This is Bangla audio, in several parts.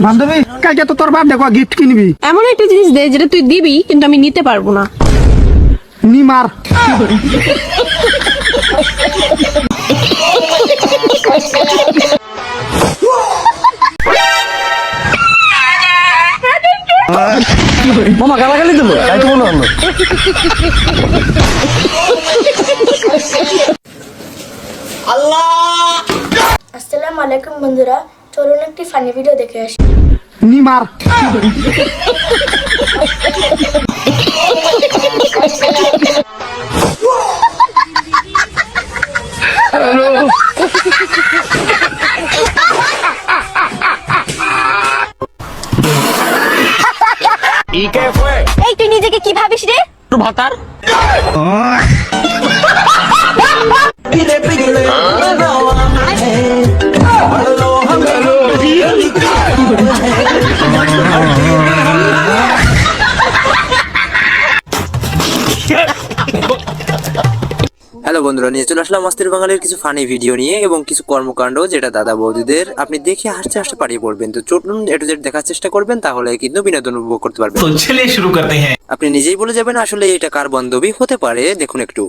বান্ধবী কালকে তো তোর বার্থডে কয় গিফট কিনবি? এমন একটা জিনিস দে যেটা তুই দিবি কিন্তু আমি নিতে পারবো না। নিমার মামা গালাগালি দিল, তাই তো মনে হলো। আসসালামু আলাইকুম বন্ধুরা, চলুন একটি ফানি ভিডিও দেখে আসি। নিমার এই তুই নিজেকে কি ভাবিস রে? ভাতার হ্যালো বন্ধুরা, নিয়ে চলে আসলাম অস্থির বাঙালির কিছু ফানি ভিডিও নিয়ে এবং কিছু কর্মকাণ্ড যেটা দাদা বৌদিদের আপনি দেখে হাসতে হাসতে পারিয়ে পড়বেন। তো চলুন এ টু জেড দেখার চেষ্টা করবেন, তাহলে কিন্তু বিনোদন উপভোগ করতে পারবেন। তো চলিए शुरू करते हैं। আপনি নিজেই বলে যাবেন আসলে এটা কার বান্ধবী হতে পারে। দেখুন একটু।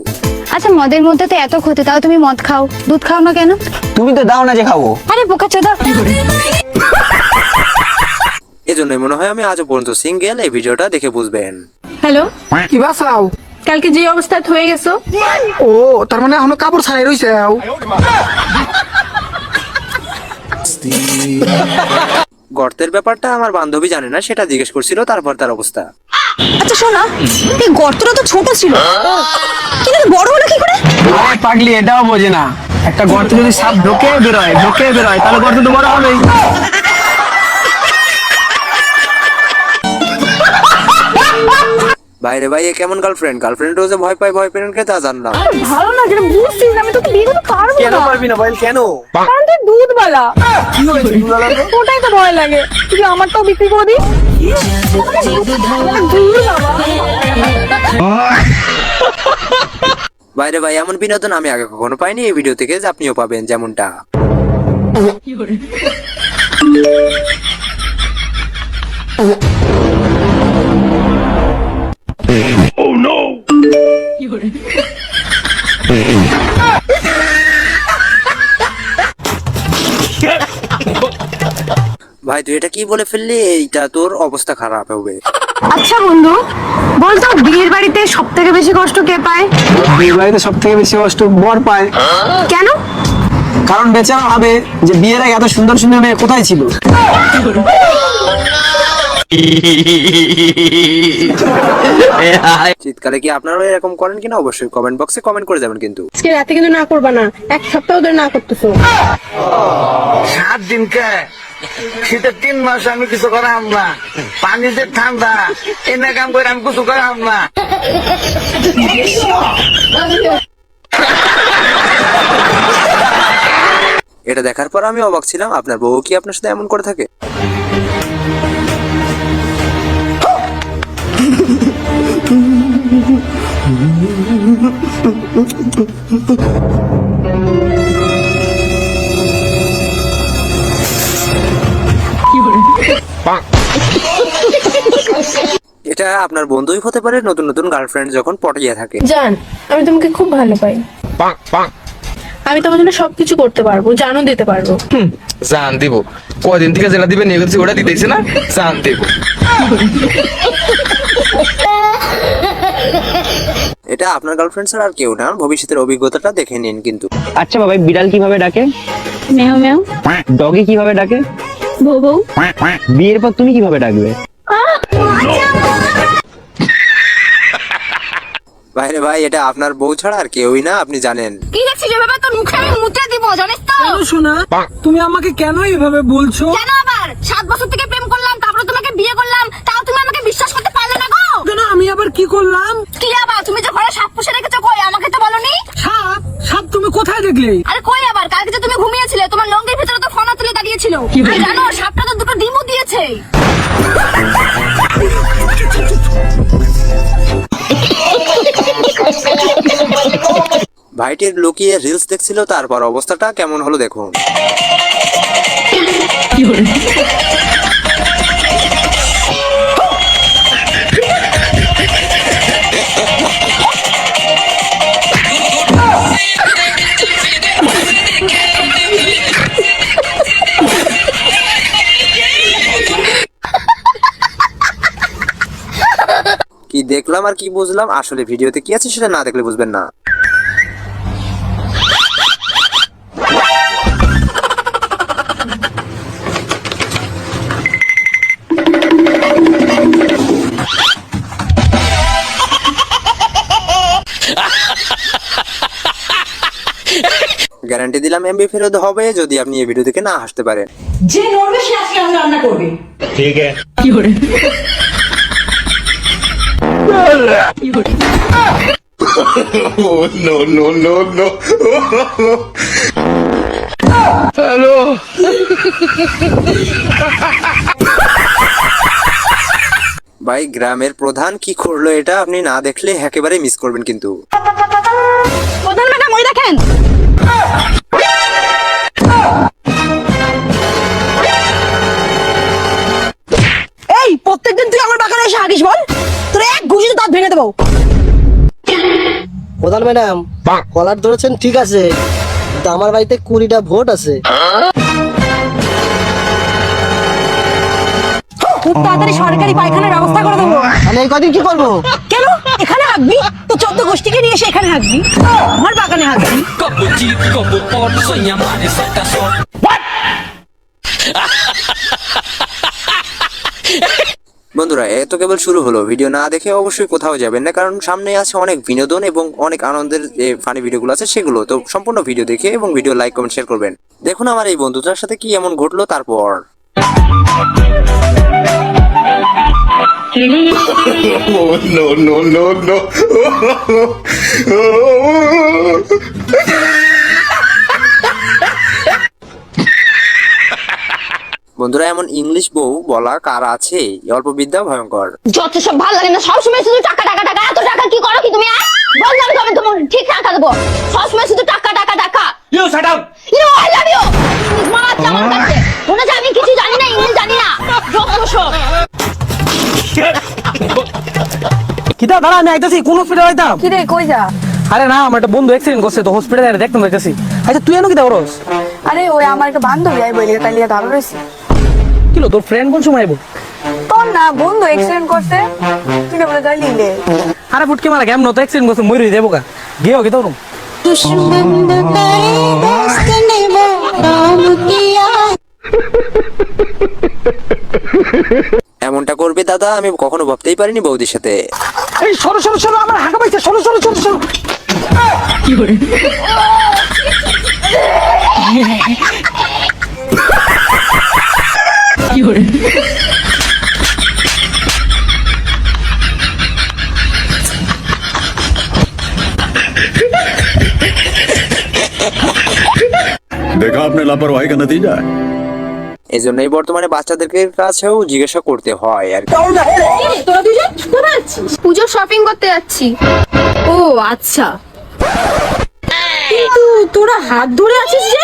আচ্ছা, মদের মধ্যে তো এত ক্ষতি, তাও তুমি মদ খাও, দুধ খাও না কেন? তুমি তো দাও না যে খাবো। আরে বোকাচোদা। এজন্যই মনে হয় আমি আজও পর্যন্ত সিঙ্গেল। এই ভিডিওটা দেখে বুঝবেন। হ্যালো, কি বাসাও? কালকে যে অবস্থায় হয়ে গেছো, ও তার মানে এখনো কাপড় ছাড়াই রইছে। গর্তের ব্যাপারটা আমার বান্ধবী জানে না, সেটা জিজ্ঞেস করছিল, তারপর তার অবস্থা। আচ্ছা শোনা, এই গর্তটা তো ছোট ছিল, কিন্তু বড় হলো কি করে? আরে পাগলি, এটাও বোঝে না। একটা গর্তে যদি সাপ ঢোকে বেরোয় তাহলে গর্ত তো বড় হবেই। বাইরে ভাই এ কেমন গার্লফ্রেন্ড রোজে ভয় পায় বয়ফ্রেন্ডকে, তা জানলাম। ভালো না যেটা বুঝছিস, আমি তোকে বিয়ে করতে পারবো কেন না। পারবি না বল? কেন? কারণ তুই দুধওয়ালা। ওটাই তো ভয় লাগে, তুই আমারটাও বিক্রি করে দিস। বাইরে ভাই এমন বিনোদন আমি আগে কখনো পাইনি। এই ভিডিও থেকে আপনিও পাবেন যেমনটা। ভাই তুই এটা কি বলে ফেললি? এইটা তোর অবস্থা খারাপ হবে। আচ্ছা বন্ধু, বলতো বিয়ের বাড়িতে সব থেকে বেশি কষ্ট কে পায়? বিয়ে বাড়িতে সব থেকে বেশি কষ্ট বর পায়। কেন? কারণ বেচারা ভাবে যে বিয়ের আগে এত সুন্দর সুন্দর মেয়ে কোথায় ছিল। শীতকালে কি আপনারা এরকম করেন কিনা অবশ্যই কমেন্ট বক্সে কমেন্ট করে যাবেন কিন্তু। আজকে রাতে কিন্তু না করবা না, এক সপ্তাহ ধরে না করতেছো। 7 দিন কে শীতের 3 মাস আমি কিছু করাম না, পানিতে ঠান্ডা এনে কাম করে আমি কিছু করাম না। এটা দেখার পর আমি অবাক ছিলাম, আপনার বউ কি আপনার সাথে এমন করে থাকে? এটা আপনার বন্ধুই হতে পারে, নতুন নতুন গার্লফ্রেন্ড যখন পটিয়ে থাকে। জান, আমি তোমাকে খুব ভালো পাই। আমি তোমার জন্য সবকিছু করতে পারবো, জানও দিতে পারবো। জান দিব? কয়দিন থেকে যেটা দিবে নিয়ে গেছি ওটা দিতেছে না, জান দেব। এটা আপনার গার্লফ্রেন্ড ছাড়া আর কেউ না, ভবিষ্যতের অভিজ্ঞতাটা দেখে নিন কিন্তু। আচ্ছা বাবা, বিড়াল কিভাবে ডাকে? মেও মেও। ডগি কিভাবে ডাকে? বউ বউ। বিয়ের পর তুমি কিভাবে ডাকবে? বাইরে ভাই এটা আপনার বউ ছাড়া আর কেউই না, আপনি জানেন। কি দেখছিস এভাবে? তোর মুখে আমি মুতে দিব, জানিস তো? শোনা, তুমি আমাকে কেন এভাবে বলছো? কেন আবার? 7 বছর থেকে প্রেম করলাম, তারপরে তোমাকে বিয়ে করলাম, তাও তুমি আমাকে বিশ্বাস করতে পারলে না গো? কেন আমি আবার কি করলাম? কি আবার? তুমি যে ঘরে সাপ পুষে রেখেছো, কই আমাকে তো বলনি? সাপ? সাপ তুমি কোথায় দেখলে? আরে কই আবার? কালকে যে তুমি ঘুমিয়েছিলে, তোমার লঙ্গের ভিতরে তো ফনা তুলে দাঁড়িয়েছিল। আর জানো, সাপটা তো 2টো ডিমও দিয়েছে। ভাইটির লুকিয়ে রিলস দেখছিল, তারপর অবস্থাটা কেমন হলো দেখুন। দেখলাম আর কি বুঝলাম, আসলে ভিডিওতে কি আছে সেটা না দেখলে বুঝবেন না। গ্যারান্টি দিলাম এমবি ফেরত হবে যদি আপনি এই ভিডিও থেকে না হাসতে পারেন। যে নড়বে সে আজকে আমি রান্না করবে। ভাই গ্রামের প্রধান কি করলো এটা আপনি না দেখলে একেবারে মিস করবেন কিন্তু। প্রধান ম্যাডাম ওই দেখেন। এই প্রত্যেকদিন তুই আমার বাগানে এসে হাগিস বল, তোর এক ঘুষিতে দাঁত ভেঙে দেবো। প্রধান ম্যাডাম কলার ধরেছেন ঠিক আছে, কিন্তু আমার বাড়িতে 20টা ভোট আছে। খুব তাড়াতাড়ি সরকারি পায়খানার ব্যবস্থা করে দেবো। আমি এই কদিন কি করবো? কেন এখানে হাগবি? তো 14 গোষ্ঠীকে নিয়ে এসে এখানে হাগবি, আমার বাগানে হাগবি। বন্ধুরা এ তো কেবল শুরু হলো, ভিডিও না দেখে অবশ্যই কোথাও যাবেন না, কারণ সামনে আছে অনেক বিনোদন এবং অনেক আনন্দের যে ফানি ভিডিওগুলো আছে সেগুলো। তো সম্পূর্ণ ভিডিও দেখে এবং ভিডিও লাইক কমেন্ট শেয়ার করবেন। দেখুন আমার এই বন্ধুটার সাথে কি এমন ঘটলো তারপর। বন্ধুরা এমন ইংলিশ বউ বলা কার আছে? অল্প বিদ্যা ভয়ঙ্কর। যত সব ভালো লাগে না, সবসময় শুধু টাকা টাকা টাকা। এত টাকা কি করো কি তুমি? বললাম তবে তোমার ঠিক টাকা দেবো, সবসময় শুধু টাকা টাকা টাকা। You shut up. You I love you. মারাচ্ছে আমার কাছে, মনে হচ্ছে আমি কিছু জানি না, ইংলিশ জানি না। যত সব কিতা দাঁড়া, আমি আইতাছি। কোন হসপিটাল আইতাম? কি রে কই যা? আরে না, আমার একটা বন্ধু অ্যাক্সিডেন্ট করছে তো হসপিটালে দেখতাম যাইতাছি। আচ্ছা তুই এনো কিতা করস? আরে ওই আমার একটা বান্ধবী আই বইলে তাই লিয়া দাঁড়া রইছে। কিলো তোর ফ্রেন্ড কোন সময় আইবো? তোর না বন্ধু অ্যাক্সিডেন্ট করছে, তুই না বলে গালি দিলে। আরে ফুটকে মারা কেমন তো অ্যাক্সিডেন্ট করছে, মরে দেবো কা গেও কি তোর? এমনটা করবে দাদা আমি কখনো ভাবতেই পারিনি বৌদির সাথে। এই সরো সরো সরো, আমার হাঁকা পাইছে, সরো সরো সরো সরো। কি করে কি করে देखा आपने लापरवाही का नतीजा है। এই জন্যই বর্তমানে বাচ্চাদেরকে কাছেও জিজ্ঞাসা করতে হয় আর কি। তোরা দুজন কোথায় যাচ্ছিস? পুজো শপিং করতে যাচ্ছি। ও আচ্ছা, কিন্তু তোরা হাত ধরে আছিস যে?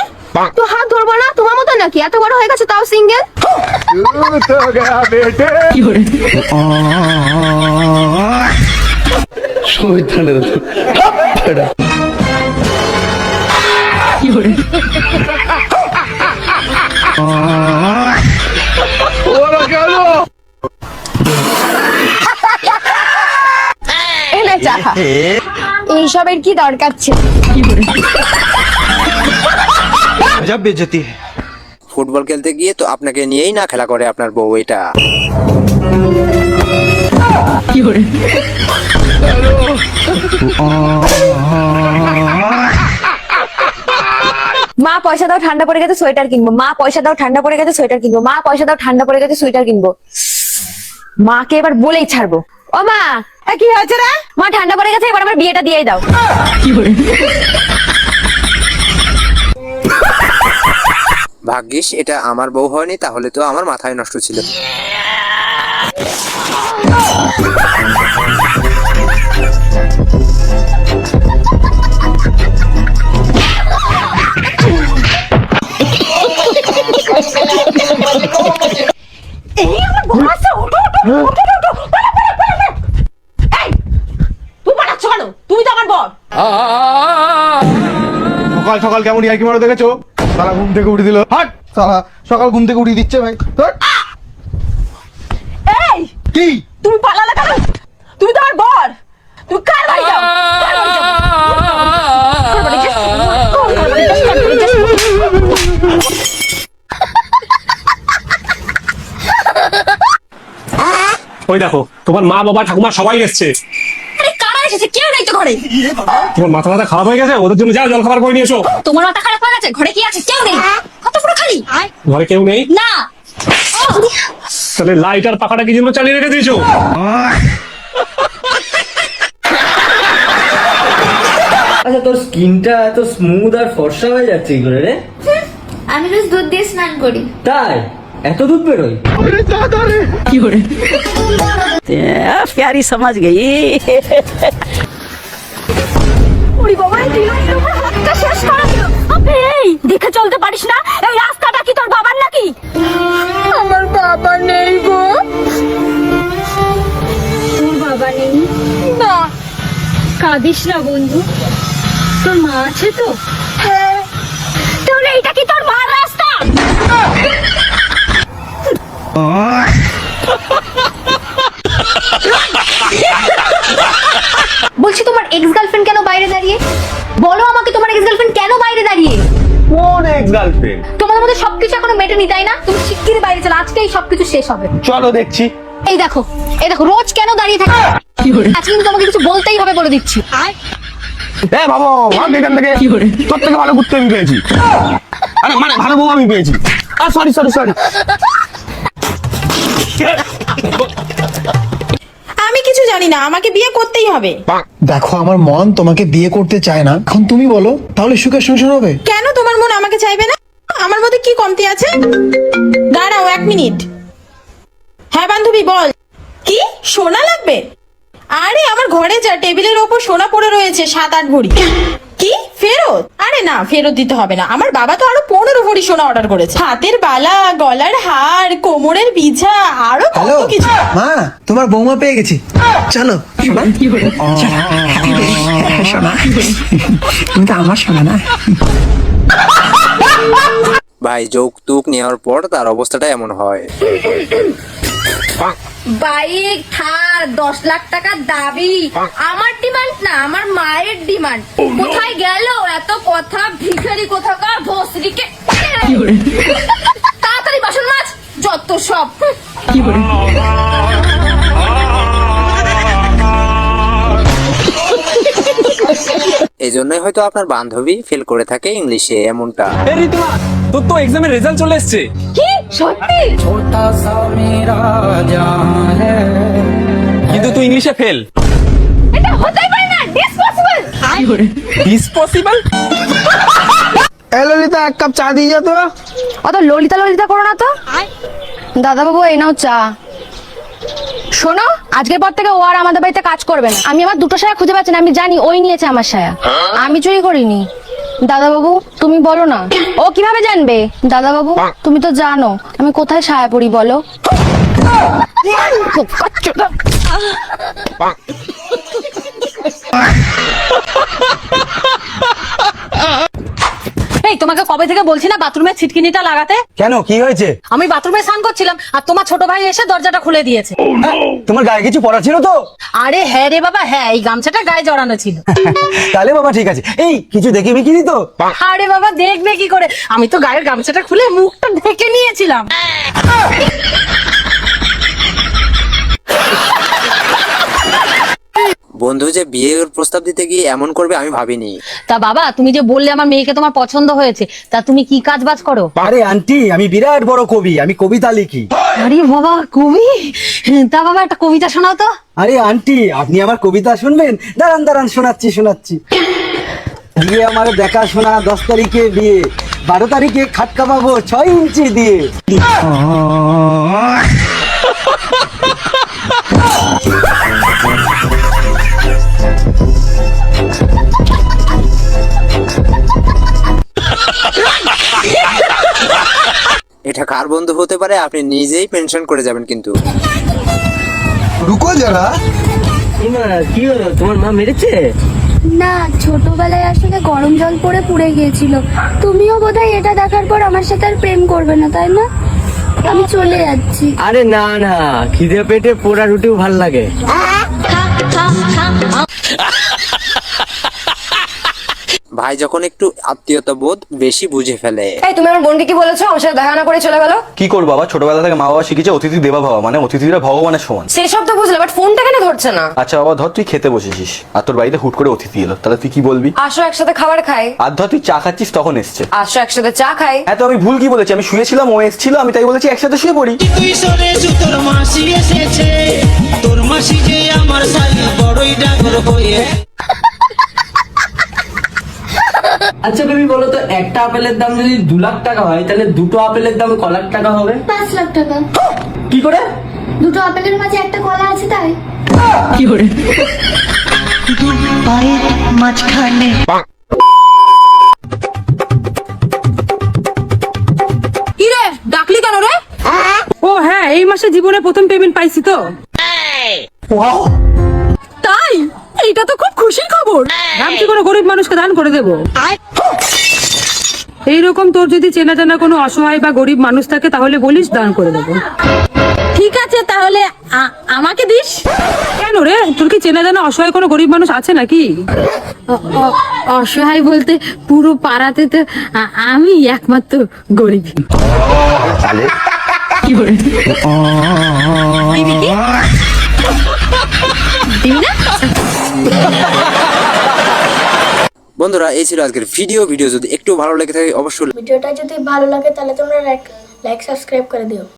তো হাত ধরবো না তোমার মতো নাকি? এত বড় হয়ে গেছে তাও সিঙ্গেল। কি করে কি করে এনে চাহা এইসবের কি দরকার ছিল? ফুটবল খেলতে গিয়ে তো আপনাকে নিয়েই না খেলা করে আপনার বউ এটা। কি করে মা পয়সা দাও ঠান্ডা পড়ে গেছে সোয়েটার কিনবো, মা পয়সা দাও ঠান্ডা পড়ে গেছে সোয়েটার কিনবো, মা পয়সা দাও ঠান্ডা পড়ে গেছে সোয়েটার কিনবো। মাকে এবার বলেই ছাড়বো, ও মা কি হয়েছে রে? মা ঠান্ডা পড়ে গেছে, এবার আমার বিয়েটা দিয়েই দাও। কি করে ভাগ্যিস এটা আমার বউ হয়নি, তাহলে তো আমার মাথায় নষ্ট ছিল। তুই তো আমার বর। সকাল সকাল কেমন ইয়ার্কি মারো দেখেছো? সারা ঘুম থেকে উঠে দিল। হাট সারা সকাল ঘুম থেকে উঠিয়ে দিচ্ছে ভাই। এই কি তুমি পালালে কেন? তুমি তো আমার বর, তুমি কার বাড়ি যাও? কার বাড়ি যাও? কার বাড়ি যাও? কার বাড়ি যাও? কার বাড়ি যাও? ওই দেখো তোমার মা বাবা ঠাকুমা সবাই এসছে। আরে কারা এসেছে? কেউ নেই তো ঘরে। তোমার মাথা মাথা খারাপ হয়ে গেছে, ওদের জন্য যাও জল খাবার করে নিয়ে এসো। তোমার মাথা খারাপ হয়ে গেছে? ঘরে কি আছে? কেউ নেই। কত পুরো খালি। ঘরে কেউ নেই? না। তাহলে লাইট আর পাখাটা কি জন্য চালিয়ে রেখে দিয়েছো? আচ্ছা তোর স্কিনটা এত স্মুথ আর ফর্সা হয়ে যাচ্ছে কি করে রে? আমি রোজ দুধ দিয়ে স্নান করি। তাই এত দুধ বেরোয়? কি করে? প্যারি সমাজ গেই। ওরে বাবা, এই দিন হাতটা শেষ করে দিল। এই দেখে চলতে পারিস না? এই রাস্তাটা কি তোর বাবার নাকি? আমার বাবা নেই গো। তোর বাবা নেই? না। কাঁদিস না বন্ধু, তোর মা আছে তো? হ্যাঁ। তাহলে এটা কি তোর মার রাস্তা? বলছি তোমার এক্স গার্লফ্রেন্ড কেন বাইরে দাঁড়িয়ে? বলো আমাকে, তোমার এক্স গার্লফ্রেন্ড কেন বাইরে দাঁড়িয়ে? কোন এক্স গার্লফ্রেন্ড? তোমাদের মধ্যে সবকিছু এখনো মেটেনি তাই না? তুমি শিগগিরই বাইরে চলো, আজকেই সবকিছু শেষ হবে। চলো দেখছি। এই দেখো রোজ কেন দাঁড়িয়ে থাকে? আজকে কিন্তু তোমাকে কিছু বলতেই হবে, বলে দিচ্ছি। এ বাবা, ভাগ এখান থেকে। তোর থেকে ভালো ঘুরতে আমি পেয়েছি। আরে মানে ভালো বউ আমি পেয়েছি। Sorry sorry sorry. আমি কিছু জানি না, আমাকে বিয়ে করতেই হবে। দেখো আমার মন তোমাকে বিয়ে করতে চায় না, এখন তুমি বলো তাহলে সুখের সংসার হবে? কেন তোমার মন আমাকে চাইবে না? আমার মধ্যে কি কমতি আছে? দাঁড়াও 1 মিনিট। হ্যাঁ বান্ধবী বল। কি সোনা লাগবে? আরে আমার ঘরে যা টেবিলের ওপর সোনা পড়ে রয়েছে 7-8 ভরি। কি ফেরত? আরে না, ফেরত দিতে হবে না। আমার বাবা তো আরো 15 ভরি সোনা অর্ডার করেছে। হাতের বালা, গলার হার, কোমরের বিছা, আরো কত কিছু। মা, তোমার বৌমা পেয়ে গেছি, চলো। শোনা, শোনা, তুমি তো আমার শোনা না। ভাই যৌতুক নেওয়ার পর তার অবস্থাটা এমন হয়। বাইক, থার, 10 লাখ টাকা দাবি। আমার ডিমান্ড না, আমার মায়ের ডিমান্ড। কোথায় গেল এত কথা? ভিখারি কোথাকার, ভস্রিকে। তাড়াতাড়ি বাসন মাছ, যত সব। এই জন্যই হয়তো আপনার বান্ধবী ফেল করে থাকে ইংলিশে এমনটা। এই ঋতুমা, তোর তো এক্সামের রেজাল্ট চলে এসেছে। কি সত্যি? কিন্তু তুই ইংলিশে ফেল। এটা হতেই পারে না, ডিসপসিবল। ডিসপসিবল? এ ললিতা, 1 কাপ চা দিয়ে যা তো। অত ললিতা ললিতা করো না তো। দাদা বাবু, এই নাও চা। শোনো, আজকের পর থেকে ও আর আমাদের বাড়িতে কাজ করবে না। আমি আমার 2টো সায়া খুঁজে পাচ্ছি না, আমি জানি ওই নিয়েছে আমার সায়া। আমি চুরি করিনি। দাদা বাবু তুমি বলো না। ও কিভাবে জানবে? দাদা বাবু তুমি তো জানো আমি কোথায় সায়া পরি, বলো। এই তোমাকে কবে থেকে বলছি না বাথরুমের ছিটকিনিটা লাগাতে? কেন, কি হয়েছে? আমি বাথরুমে স্নান করছিলাম আর তোমার ছোট ভাই এসে দরজাটা খুলে দিয়েছে। তোমার গায়ে কিছু পড়া ছিল তো? আরে হ্যাঁ রে বাবা, হ্যাঁ, এই গামছাটা গায়ে জড়ানো ছিল। তাহলে বাবা ঠিক আছে। এই কিছু দেখে বিকিনি তো? আরে বাবা দেখবে কি করে, আমি তো গায়ের গামছাটা খুলে মুখটা ঢেকে নিয়েছিলাম। বন্ধু যে বিয়ের প্রস্তাব দিতে গিয়ে এমন করবে আমি ভাবিনি। তা বাবা, তুমি যে বললে আমার মেয়েকে তোমার পছন্দ হয়েছে, তা তুমি কি কাজ বাজ করো? আরে আন্টি, আমি বিরাট বড় কবি, আমি কবিতা লিখি। আরে বাবা কবি, তা বাবা একটা কবিতা শোনাও তো। আরে আন্টি, আপনি আমার কবিতা শুনবেন? দাঁড়ান দাঁড়ান, শোনাচ্ছি। বিয়ে আমার দেখাশোনা, 10 তারিখে বিয়ে, 12 তারিখে খাটকা পাবো 6 ইঞ্চি দিয়ে। এটা কার বন্ধু হতে পারে আপনি নিজেই পেনশন করে যাবেন কিন্তু। রুকো যারা। কি হলো, তোমার মা মেরেছে? না, ছোটবেলায় আসলে গরম জল পড়ে পুড়ে গিয়েছিল। তুমিও বোধহয় এটা দেখার পর আমার সাথে আর প্রেম করবে না, তাই না? আমি চলে যাচ্ছি। আরে না না, খিদে পেটে পোড়া রুটিও ভাল লাগে। ভাই যখন একটু আত্মীয়তা বোধ বেশি বুঝে ফেলে। এই তুমি আমার বোনকে কি বলেছো আমার সাথে দেখা না করে চলে গেল? কি করবো বাবা, ছোটবেলা থেকে মা বাবা শিখেছে অতিথি দেবা ভাবা, মানে অতিথিরা ভগবানের সমান। সেসব তো বুঝলে, বাট ফোনটা কেন ধরছে না? আচ্ছা বাবা, ধর তুই খেতে বসেছিস আর তোর বাড়িতে হুট করে অতিথি এলো, তাহলে তুই কি বলবি? আসো একসাথে খাবার খাই। আর ধর তুই চা খাচ্ছিস তখন এসছে। আসো একসাথে চা খাই। হ্যাঁ তো আমি ভুল কি বলেছি? আমি শুয়েছিলাম, ও এসেছিল, আমি তাই বলেছি একসাথে শুয়ে পড়ি। আচ্ছা বেবি বলো তো, একটা আপেলের দাম যদি 2 লাখ টাকা হয় তাহলে দুটো আপেলের দাম ক লাখ টাকা হবে? 5 লাখ টাকা। কি করে? দুটো আপেলের মাঝে একটা কলা আছে তাই। কি রে ডাকলি কেন রে? ও হ্যাঁ, এই মাসে জীবনে প্রথম পেমেন্ট পাইছি তো। তাই? এইটা তো খুব খুশির খবর। ভাবছি কোনো গরিব মানুষকে দান করে দেবো। এইরকম তোর যদি চেনা জানা কোনো অসহায় বা গরিব মানুষ থাকে তাহলে বলিস, দান করে দেবো। ঠিক আছে তাহলে আমাকে দিস। কেন রে, তোর কি চেনা জানা অসহায় কোনো গরিব মানুষ আছে নাকি? অসহায় বলতে পুরো পাড়াতে তো আমি একমাত্র গরিব। কি করে বন্ধুরা এই ছিল আজকের ভিডিও যদি একটু ভালো লেগে থাকে অবশ্যই ভিডিওটা যদি ভালো লাগে তাহলে তোমরা লাইক সাবস্ক্রাইব করে দিও।